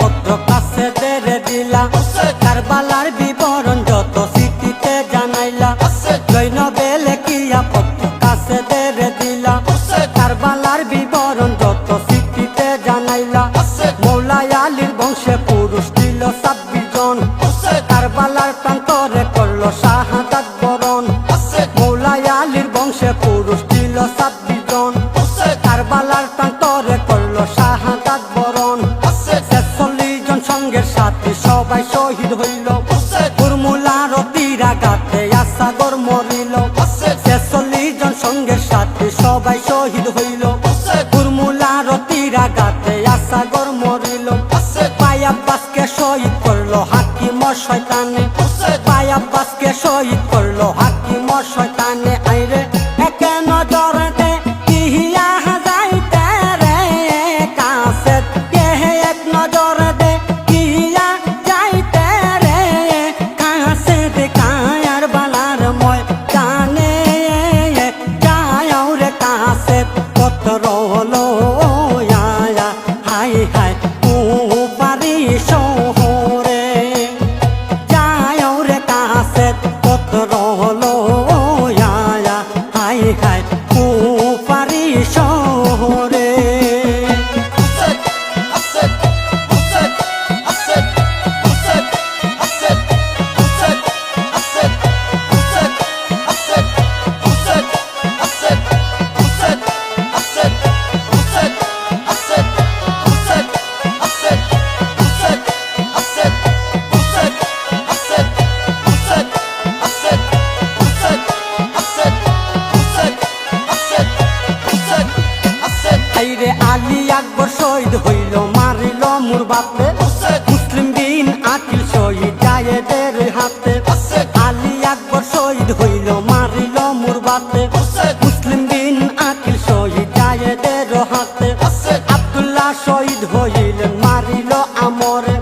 পত্র কাছে দেরে দিলা কারবালার বিবরণ যত স্মৃতিতে জানাইলা জৈনবেল কিয়া পত্র কাছে দেরে দিলা কারবালার বিবরণ যত স্মৃতিতে জানাইলা মৌলাই আলীর বংশে পুরুষ ছিল 26 জন কারবালার প্রান্তরে করলো শাহাদাত বরণ মৌলাই আলীর বংশে পুরুষ ছিল 26 জন কারবালার প্রান্তরে করলো শাহাদাত বরণ সঙ্গের সাথে সবাই শহীদ হইল কুরমুলার তীরাঘাতে আসাগর মরিল 46 জন সঙ্গের সাথে সবাই শহীদ হইল কুরমুলার তীরাঘাতে আসাগর মরিল পায়াব্বাসকে শহীদ করলো হাকিম শয়তানে পায়াব্বাসকে শহীদ করলো হাকিম শয়তানে আইরে একে নজরে কিহিয়া যাইতে রে কাছে এক নজরে আলী আকবর শহীদ হইল মারিল মোর বাপে মুসলিম বিন আকিল শহীদ জায়েদের হাতে আলী আকবর শহীদ হইল মারিল মোর বাপে মুসলিম বিন আকিল শহীদ জায়েদের হাতে আব্দুল্লাহ শহীদ হইলেন মারিল আমরে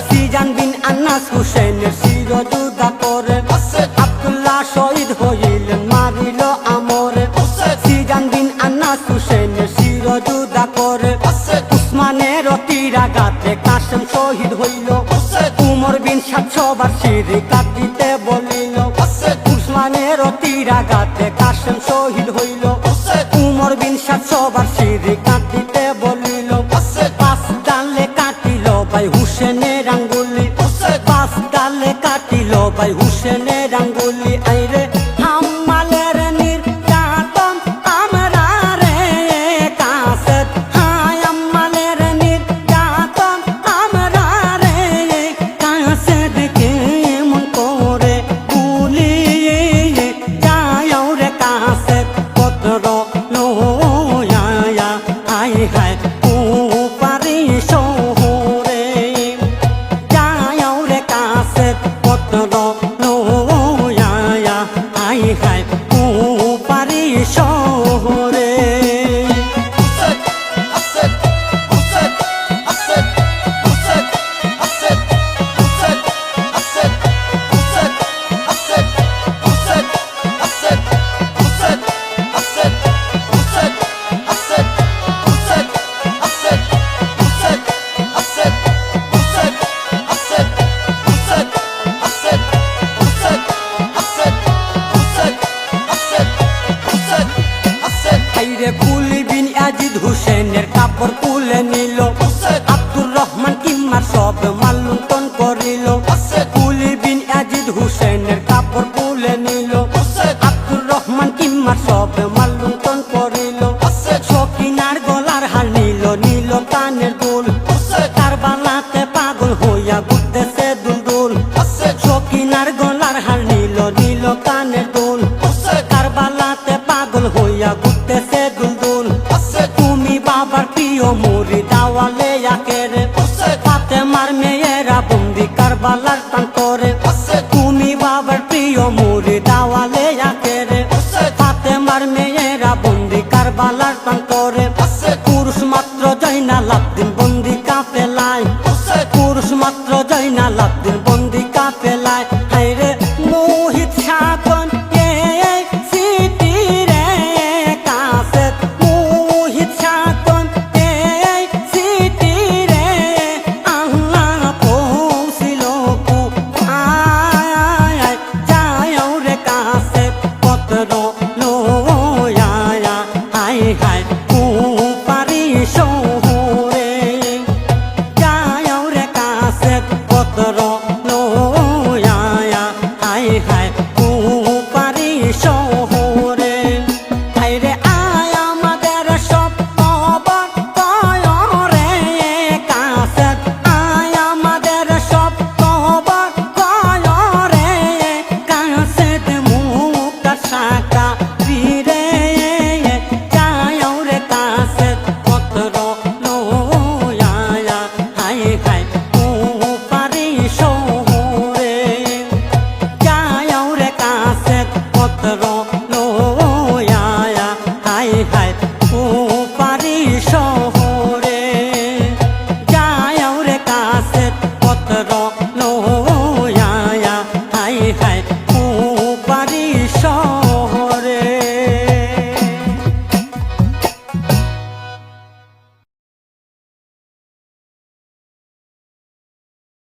সিজান বিন আনাস হুসেনের শিরযুদ্ধা করে আব্দুল্লাহ শহীদ হইলেন মারিল আমরে সিজান বিন আনাস হুসেনের শিরযুদ্ধা করে উসমানের তীরাঘাতে কাসেম শহীদ হইল উমর বিন 700 বার শিরি কাটিতে বলিল উসমানের তীরাঘাতে কাসেম শহীদ হইল উমর বিন 700 বার শিরি কাটিতে বলিল পাঁচ ডালে কাটিল ভাই হুসেনের আঙ্গুলি পাঁচ ডালে কাটিল ভাই হুসেনের আঙ্গুলি আইরে হাম্মালের নির্যাতন আমরা রে কাছে হায় আম্মালের নির্যাতন আমরা রে কাছে দেখে মন করে গুলি যায় রে কাছে পত্র লোয়া হায় হায় পারি শহরে যায় রে কাছে পত্র লোয়া হায় হায় পারি শহরে কুলি বিন ইয়াজিদ হুসেনের কাপড় খুলে নিল আব্দুর রহমান কিম্মার সব মাল্লুণ্ঠন করিল কুলি বিন ইয়াজিদ হুসেনের কাপড় খুলে নিল আব্দুর রহমান কিম্মার সব মাল্লুণ্ঠন করিল সকিনার গলার হার নিল নীল কানের দুল কারবালাতে পাগল হইয়া ঘুরতেছে দুলদুল সকিনার গলার হার নিল নীল কানের দুল কারবালাতে পাগল হইয়া ঘুরতেছে দুলদুল তুমি বাবার কারবালার প্রান্তরে